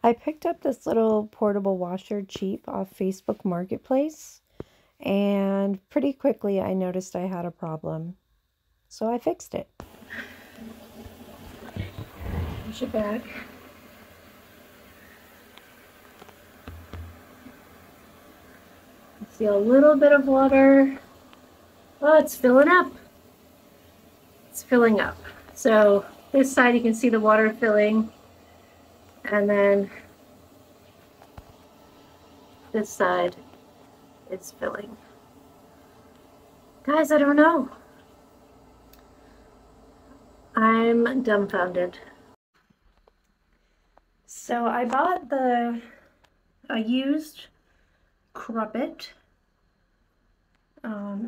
I picked up this little portable washer cheap off Facebook Marketplace, and pretty quickly I noticed I had a problem. So I fixed it. Push it back. See a little bit of water. Oh, it's filling up. It's filling up. So this side you can see the water filling, and then this side is filling. Guys, I don't know. I'm dumbfounded. So I bought a used Cruppet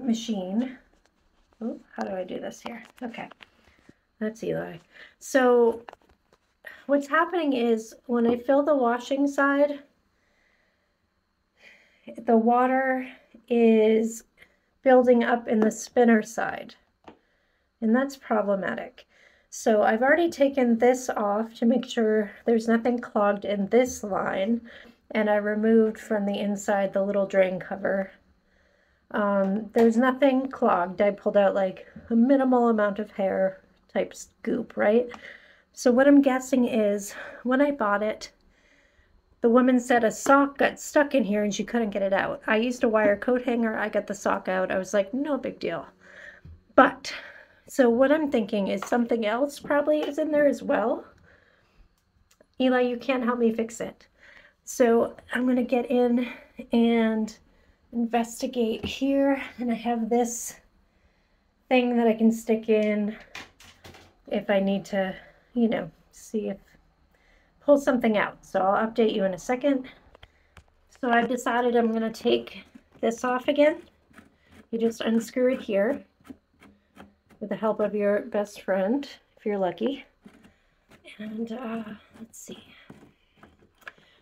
machine. Oh, how do I do this here? Okay, that's Eli. So what's happening is when I fill the washing side, the water is building up in the spinner side, and that's problematic. So I've already taken this off to make sure there's nothing clogged in this line, and I removed from the inside the little drain cover. There's nothing clogged. I pulled out like a minimal amount of hair type scoop, right? So what I'm guessing is when I bought it, the woman said a sock got stuck in here and she couldn't get it out. I used a wire coat hanger. I got the sock out. I was like, no big deal. But so what I'm thinking is something else probably is in there as well. Eli, you can't help me fix it. So I'm going to get in and investigate here, and I have this thing that I can stick in if I need to, you know, see if pull something out. So I'll update you in a second. So I've decided I'm going to take this off again. You just unscrew it here with the help of your best friend if you're lucky. And let's see.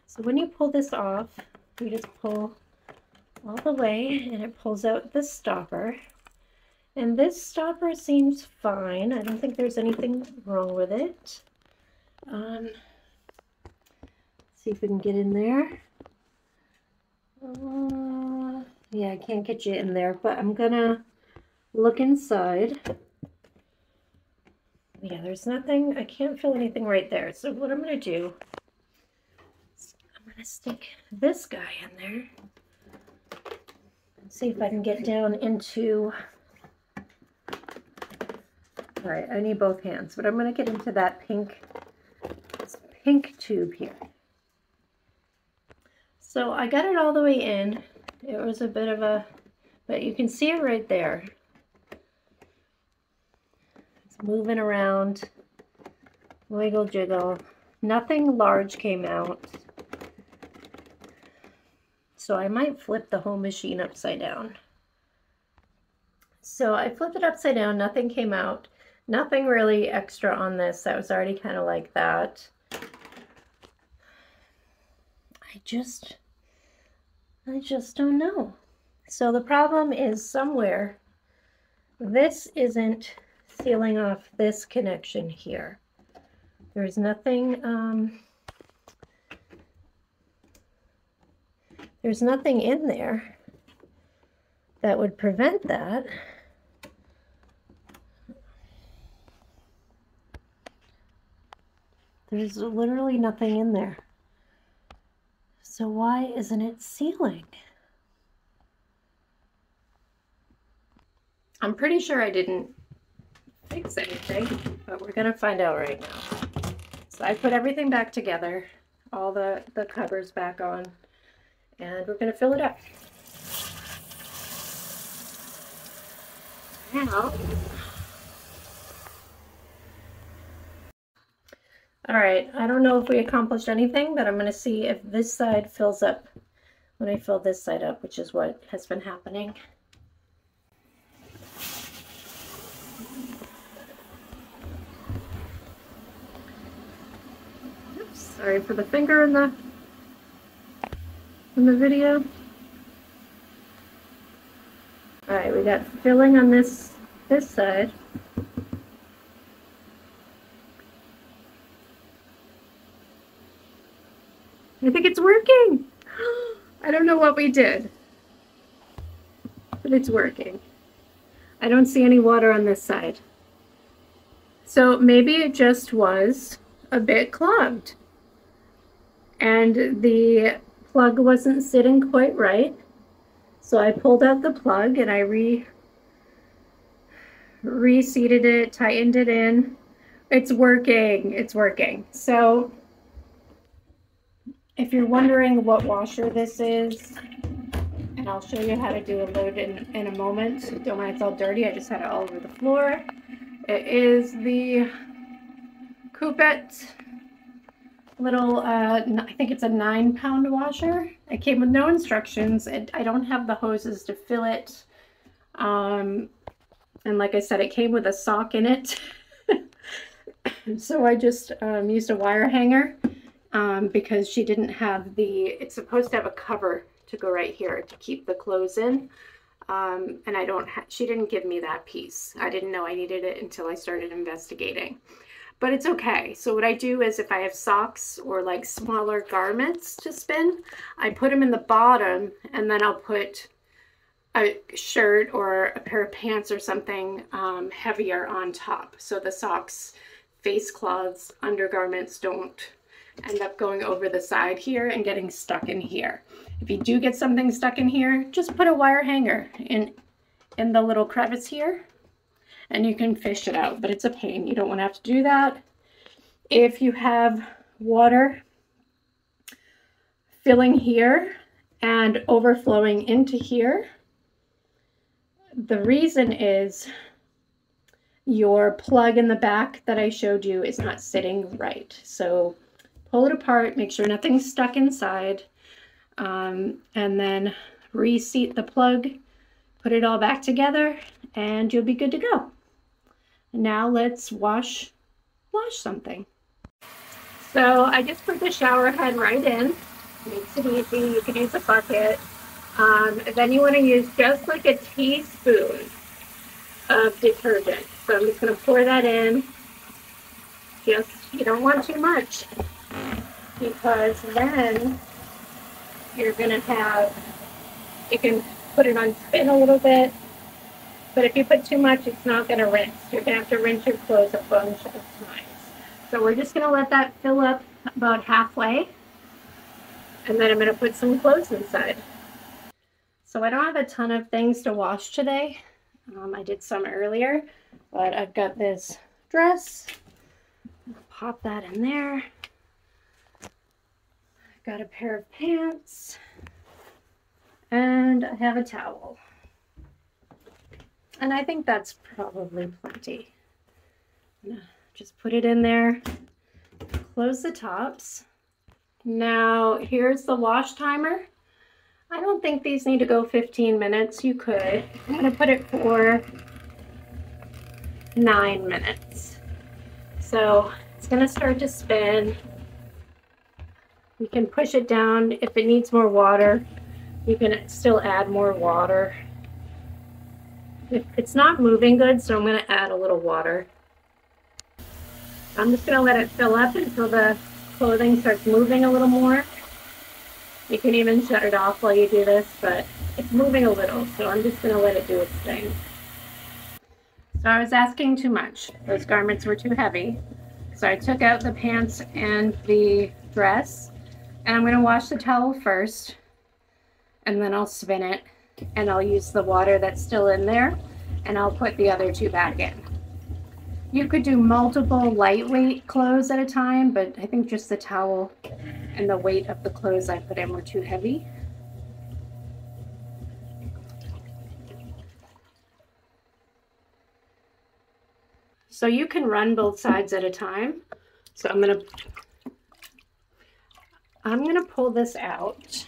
So when you pull this off, you just pull all the way and it pulls out this stopper. And this stopper seems fine. I don't think there's anything wrong with it. See if we can get in there. Yeah, I can't get you in there, but I'm gonna look inside. Yeah, there's nothing. I can't feel anything right there. So what I'm gonna do is I'm gonna stick this guy in there. See if I can get down into. All right, I need both hands, but I'm going to get into that pink tube here. So I got it all the way in. It was a bit of a, but you can see it right there. It's moving around, wiggle jiggle. Nothing large came out. So I might flip the whole machine upside down. So I flipped it upside down, nothing came out. Nothing really extra on this. That was already kind of like that. I just don't know. So the problem is somewhere this isn't sealing off this connection here. There's nothing in there that would prevent that. There's literally nothing in there. So why isn't it sealing? I'm pretty sure I didn't fix anything, but we're gonna find out right now. So I put everything back together, all the covers back on, and we're gonna fill it up. Now, all right, I don't know if we accomplished anything, but I'm going to see if this side fills up when I fill this side up, which is what has been happening. Oops, sorry for the finger in the video. All right, we got filling on this side. I think it's working. I don't know what we did, but it's working. I don't see any water on this side. So maybe it just was a bit clogged and the plug wasn't sitting quite right. So I pulled out the plug and I reseated it, tightened it in. It's working, it's working. So if you're wondering what washer this is, and I'll show you how to do a load in a moment. Don't mind it's all dirty, I just had it all over the floor. It is the Coupet little, I think it's a 9-pound washer. It came with no instructions. I don't have the hoses to fill it. And like I said, it came with a sock in it. So I just used a wire hanger because she didn't have it's supposed to have a cover to go right here to keep the clothes in. And she didn't give me that piece. I didn't know I needed it until I started investigating. But it's okay. So what I do is if I have socks or like smaller garments to spin, I put them in the bottom and then I'll put a shirt or a pair of pants or something heavier on top. So the socks, face cloths, undergarments don't end up going over the side here and getting stuck in here. If you do get something stuck in here, just put a wire hanger in the little crevice here and you can fish it out, but it's a pain. You don't want to have to do that. If you have water filling here and overflowing into here, the reason is your plug in the back that I showed you is not sitting right. So pull it apart, make sure nothing's stuck inside, and then reseat the plug, put it all back together, and you'll be good to go. Now let's wash something. So I just put the shower head right in. Makes it easy. You can use a bucket. Then you want to use just like a teaspoon of detergent. So I'm just going to pour that in. You don't want too much because then you're going to have, you can put it on spin a little bit. But if you put too much, it's not going to rinse. You're going to have to rinse your clothes a bunch of times. So we're just going to let that fill up about halfway. And then I'm going to put some clothes inside. So I don't have a ton of things to wash today. I did some earlier, but I've got this dress. I'll pop that in there. I've got a pair of pants. And I have a towel. And I think that's probably plenty. I'm gonna just put it in there, close the tops. Now here's the wash timer. I don't think these need to go 15 minutes. You could. I'm gonna put it for 9 minutes. So it's gonna start to spin. You can push it down. If it needs more water, you can still add more water. It's not moving good, so I'm going to add a little water. I'm just going to let it fill up until the clothing starts moving a little more. You can even shut it off while you do this, but it's moving a little, so I'm just going to let it do its thing. So I was asking too much. Those garments were too heavy. So I took out the pants and the dress, and I'm going to wash the towel first, and then I'll spin it. And I'll use the water that's still in there and I'll put the other two back in. You could do multiple lightweight clothes at a time, but I think just the towel and the weight of the clothes I put in were too heavy. So you can run both sides at a time. So I'm gonna pull this out.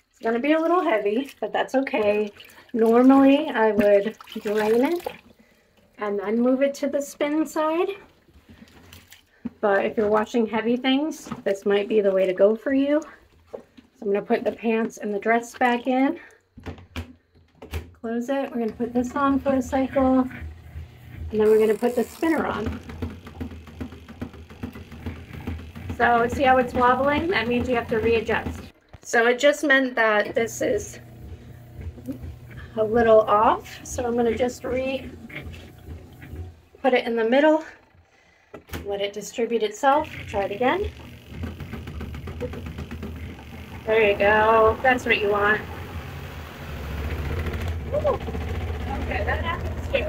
It's going to be a little heavy, but that's okay. Normally, I would drain it and then move it to the spin side. But if you're washing heavy things, this might be the way to go for you. So I'm going to put the pants and the dress back in. Close it. We're going to put this on for a cycle. And then we're going to put the spinner on. So see how it's wobbling? That means you have to readjust. So it just meant that this is a little off. So I'm going to just put it in the middle, let it distribute itself. Try it again. There you go. That's what you want. Ooh. Okay, that happens too.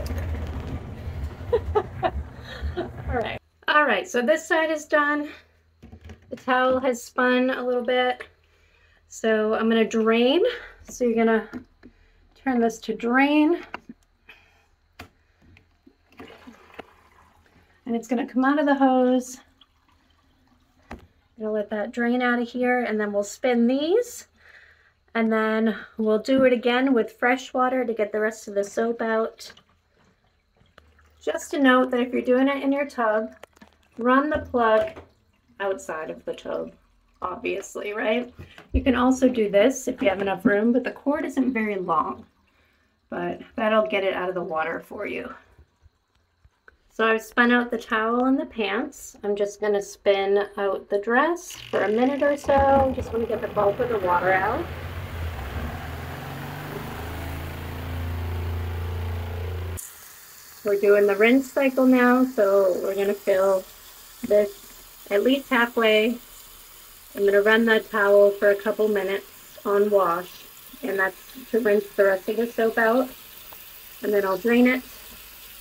All right, so this side is done. The towel has spun a little bit. So I'm going to drain. So you're going to turn this to drain. And it's going to come out of the hose. Gonna let that drain out of here, and then we'll spin these, and then we'll do it again with fresh water to get the rest of the soap out. Just a note that if you're doing it in your tub, run the plug outside of the tub, obviously, right? You can also do this if you have enough room, but the cord isn't very long, but that'll get it out of the water for you. So I've spun out the towel and the pants. I'm just going to spin out the dress for a minute or so. Just want to get the bulk of the water out. We're doing the rinse cycle now, so we're going to fill this at least halfway. I'm going to run the towel for a couple minutes on wash, and that's to rinse the rest of the soap out. And then I'll drain it.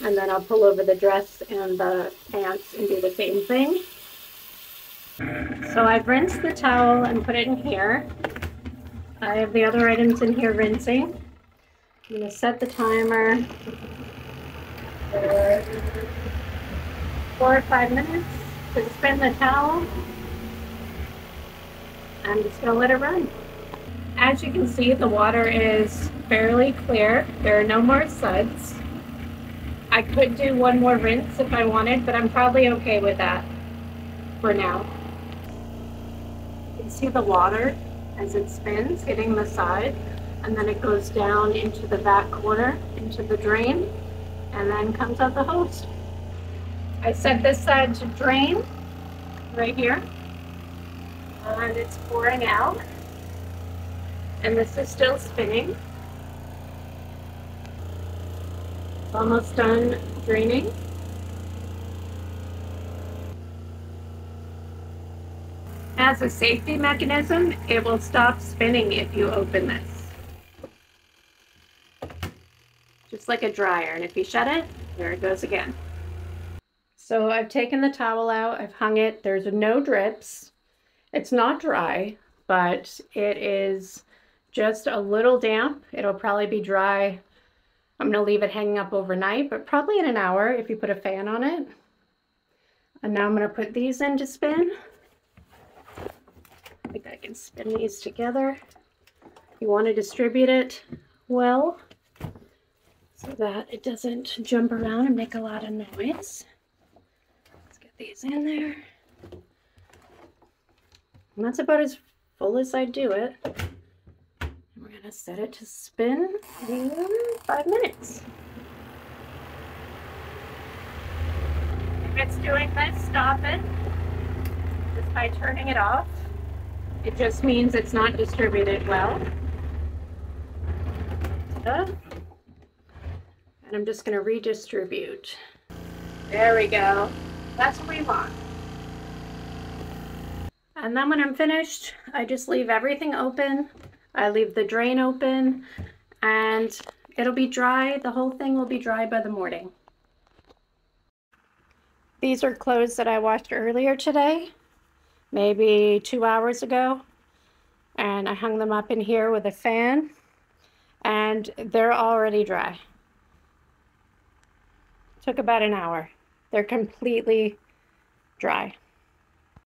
And then I'll pull over the dress and the pants and do the same thing. So I've rinsed the towel and put it in here. I have the other items in here rinsing. I'm going to set the timer for 4 or 5 minutes to spin the towel. I'm just going to let it run. As you can see, the water is fairly clear. There are no more suds. I could do one more rinse if I wanted, but I'm probably okay with that for now. You can see the water as it spins, hitting the side, and then it goes down into the back corner, into the drain, and then comes out the hose. I set this side to drain, right here, and it's pouring out, and this is still spinning. Almost done draining. As a safety mechanism, it will stop spinning if you open this. Just like a dryer, and if you shut it, there it goes again. So I've taken the towel out, I've hung it, there's no drips. It's not dry, but it is just a little damp. It'll probably be dry. I'm going to leave it hanging up overnight, but probably in an hour if you put a fan on it. And now I'm going to put these in to spin. I think I can spin these together. You want to distribute it well so that it doesn't jump around and make a lot of noise. Let's get these in there. And that's about as full as I do it. We're going to set it to spin in 5 minutes. If it's doing this, stop it. Just by turning it off. It just means it's not distributed well. And I'm just going to redistribute. There we go. That's what we want. And then when I'm finished, I just leave everything open. I leave the drain open, and it'll be dry. The whole thing will be dry by the morning. These are clothes that I washed earlier today, maybe 2 hours ago, and I hung them up in here with a fan, and they're already dry. Took about an hour. They're completely dry.